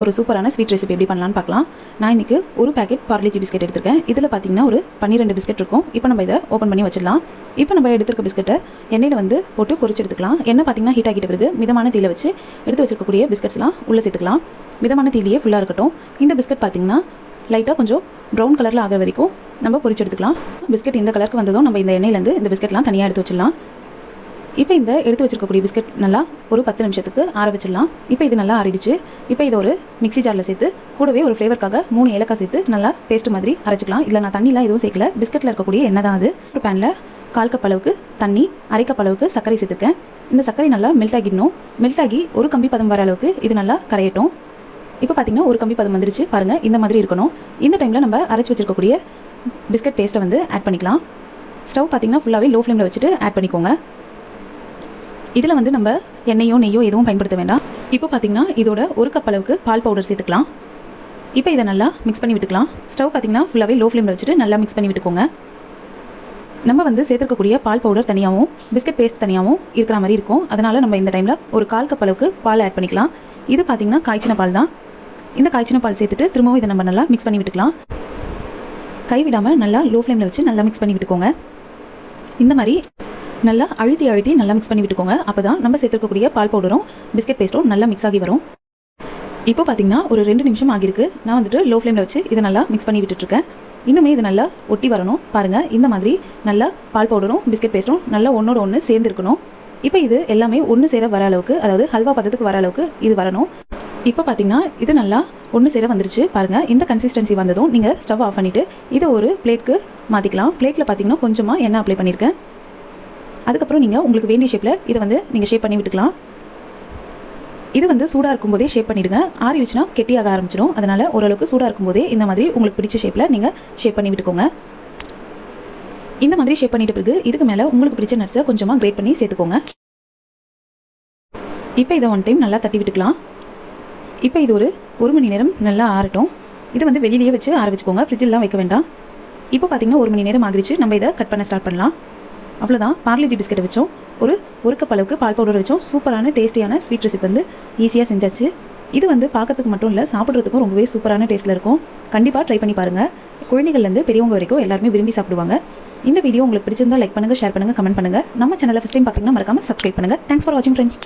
ஒரு சூப்பரான sweet recipe எப்படி பண்ணலான்னு பார்க்கலாம். நான் இன்றைக்கி ஒரு பேக்கெட் பார்லேஜி பிஸ்கெட் எடுத்திருக்கேன். இதில் பார்த்தீங்கன்னா ஒரு 12 பிஸ்கெட் இருக்கும். இப்போ நம்ம இதை ஓப்பன் பண்ணி வச்சிடலாம். இப்போ நம்ம எடுத்துருக்க பிஸ்கெட்டை எண்ணெயில் வந்து போட்டு பொரிச்சு எடுத்துக்கலாம். எண்ணெய் பார்த்தீங்கன்னா ஹீட் ஆகிட்ட பிறகு மிதமான தீயில வச்சு எடுத்து வச்சிருக்கக்கூடிய பிஸ்கெட்ஸ்லாம் உள்ளே சேர்த்துக்கலாம். மிதமான தீயிலேயே ஃபுல்லாக இருக்கட்டும். இந்த பிஸ்கெட் பார்த்தீங்கன்னா லைட்டாக கொஞ்சம் ப்ரௌன் கலரில் ஆகிற வரைக்கும் நம்ம பொரிச்சு எடுத்துக்கலாம். பிஸ்கெட் இந்த கலருக்கு வந்ததும் நம்ம இந்த எண்ணெயிலேருந்து இந்த பிஸ்கெட்லாம் தனியாக எடுத்து வச்சிடலாம். இப்போ இந்த எடுத்து வச்சிருக்கக்கூடிய பிஸ்கெட் நல்லா ஒரு 10 நிமிஷத்துக்கு ஆற வச்சிடலாம். இப்போ இது நல்லா ஆறிடுச்சு. இப்போ இதை ஒரு மிக்ஸி ஜாரில் சேர்த்து கூடவே ஒரு ஃப்ளேவருக்காக 3 ஏலக்காய் சேர்த்து நல்லா பேஸ்ட் மாதிரி அரைச்சிக்கலாம். இதில் நான் தண்ணிலாம் எதுவும் சேர்க்கல. பிஸ்கெட்டில் இருக்கக்கூடிய எண்ணெய் தான் அது. ஒரு பேனில் 1/4 கப் அளவுக்கு தண்ணி, 1/2 கப் அளவுக்கு சர்க்கரை சேர்த்துருக்கேன். இந்த சர்க்கரை நல்லா மெல்ட் ஆகிடணும். மெல்ட் ஆகி ஒரு கம்பி பதம் வர அளவுக்கு இது நல்லா கரையட்டும். இப்போ பார்த்தீங்கன்னா ஒரு கம்பி பதம் வந்துருச்சு பாருங்கள். இந்த மாதிரி இருக்கணும். இந்த டைமில் நம்ம அரைச்சி வச்சிருக்கக்கூடிய பிஸ்கெட் பேஸ்ட்டை வந்து ஆட் பண்ணிக்கலாம். ஸ்டவ் பார்த்தீங்கன்னா ஃபுல்லாகவே லோ ஃப்ளேமில் வச்சுட்டு ஆட் பண்ணிக்கோங்க. இதில் வந்து நம்ம எண்ணெயோ நெய்யோ எதுவும் பயன்படுத்த வேண்டாம். இப்போ பார்த்தீங்கன்னா இதோட ஒரு கப் அளவுக்கு பால் பவுடர் சேர்த்துக்கலாம். இப்போ இதை நல்லா மிக்ஸ் பண்ணி விட்டுக்கலாம். ஸ்டவ் பார்த்தீங்கன்னா ஃபுல்லாகவே லோ ஃப்ளேமில் வச்சுட்டு நல்லா மிக்ஸ் பண்ணி விட்டுக்கோங்க. நம்ம வந்து சேர்த்துக்கக்கூடிய பால் பவுடர் தனியாகவும் பிஸ்கெட் பேஸ்ட் தனியாகவும் இருக்கிற மாதிரி இருக்கும். அதனால் நம்ம இந்த டைமில் ஒரு 1/4 கப் அளவுக்கு பால் ஆட் பண்ணிக்கலாம். இது பார்த்தீங்கன்னா காய்ச்சின பால் தான். இந்த காய்ச்சின பால் சேர்த்துட்டு திரும்பவும் இதை நம்ம நல்லா மிக்ஸ் பண்ணி விட்டுக்கலாம். கைவிடாமல் நல்லா லோ ஃப்ளேமில் வச்சு நல்லா மிக்ஸ் பண்ணி விட்டுக்கோங்க. இந்த மாதிரி நல்லா அழுத்தி நல்லா மிக்ஸ் பண்ணி விட்டுக்கோங்க. அப்போ தான் நம்ம சேர்த்துக்கக்கூடிய பால் பவுடரும் பிஸ்கெட் பேஸ்ட்டும் நல்லா மிக்ஸ் ஆகி வரும். இப்போ பார்த்தீங்கன்னா ஒரு 2 நிமிஷம் ஆகிருக்கு. நான் வந்துட்டு லோ ஃப்ளேமில் வச்சு இதை நல்லா மிக்ஸ் பண்ணி விட்டுட்ருக்கேன். இன்னுமே இது நல்லா ஒட்டி வரணும். பாருங்கள், இந்த மாதிரி நல்லா பால் பவுடரும் பிஸ்கெட் பேஸ்ட்டும் நல்லா ஒன்றோட ஒன்று சேர்ந்துருக்கணும். இப்போ இது எல்லாமே ஒன்று சேர வர அளவுக்கு, அதாவது ஹல்வா பதத்துக்கு வர அளவுக்கு இது வரணும். இப்போ பார்த்தீங்கன்னா இது நல்லா ஒன்று சேர வந்துருச்சு பாருங்கள். இந்த கன்சிஸ்டன்சி வந்ததும் நீங்கள் ஸ்டவ் ஆஃப் பண்ணிவிட்டு இதை ஒரு பிளேட்க்கு மாற்றிக்கலாம். பிளேட்டில் பார்த்தீங்கன்னா கொஞ்சமாக எண்ணெய் அப்ளை பண்ணியிருக்கேன். அதுக்கப்புறம் நீங்கள் உங்களுக்கு வேண்டிய ஷேப்பில் இதை வந்து நீங்கள் ஷேப் பண்ணி விட்டுக்கலாம். இது வந்து சூடாக இருக்கும்போதே ஷேப் பண்ணிவிடுங்க. ஆறிடுச்சுன்னா கெட்டியாக ஆரம்பிச்சிடும். அதனால் ஓரளவுக்கு சூடாக இருக்கும்போதே இந்த மாதிரி உங்களுக்கு பிடிச்ச ஷேப்பில் நீங்கள் ஷேப் பண்ணி விட்டுக்கோங்க. இந்த மாதிரி ஷேப் பண்ணிட்ட பிறகு இதுக்கு மேலே உங்களுக்கு பிடிச்ச நட்ஸை கொஞ்சமாக கிரேட் பண்ணி சேர்த்துக்கோங்க. இப்போ இதை ஒன் டைம் நல்லா தட்டி விட்டுக்கலாம். இப்போ இது ஒரு மணி நேரம் நல்லா ஆறட்டும். இது வந்து வெளியிலேயே வச்சு ஆற வச்சுக்கோங்க. ஃப்ரிட்ஜிலாம் வைக்க வேண்டாம். இப்போ பார்த்தீங்கன்னா 1 மணி நேரம் ஆகிடுச்சு. நம்ம இதை கட் பண்ண ஸ்டார்ட் பண்ணலாம். அவ்வளோதான். பார்லேஜி பிஸ்கெட்டை வச்சோம், ஒரு கப் அளவுக்கு பால் பவுடர் வச்சோம். சூப்பரான டேஸ்டியான ஸ்வீட் ரெசிபி வந்து ஈஸியாக செஞ்சாச்சு. இது வந்து பார்க்கறதுக்கு மட்டும் இல்லை, சாப்பிட்றதுக்கும் ரொம்பவே சூப்பரான டேஸ்ட்டில் இருக்கும். கண்டிப்பாக ட்ரை பண்ணி பாருங்கள். குழந்தைகள்லேருந்து பெரியவங்க வரைக்கும் எல்லாருமே விரும்பி சாப்பிடுவாங்க. இந்த வீடியோ உங்களுக்கு பிடிச்சிருந்தா லைக் பண்ணுங்கள், ஷேர் பண்ணுங்கள், கமெண்ட் பண்ணுங்கள். நம்ம சேனலை ஃபஸ்ட் டைம் பார்க்குறீங்கன்னா மறக்காமல் சப்ஸ்கிரைப் பண்ணுங்கள். தேங்க்ஸ் ஃபார் வாட்சிங் ஃப்ரெண்ட்ஸ்.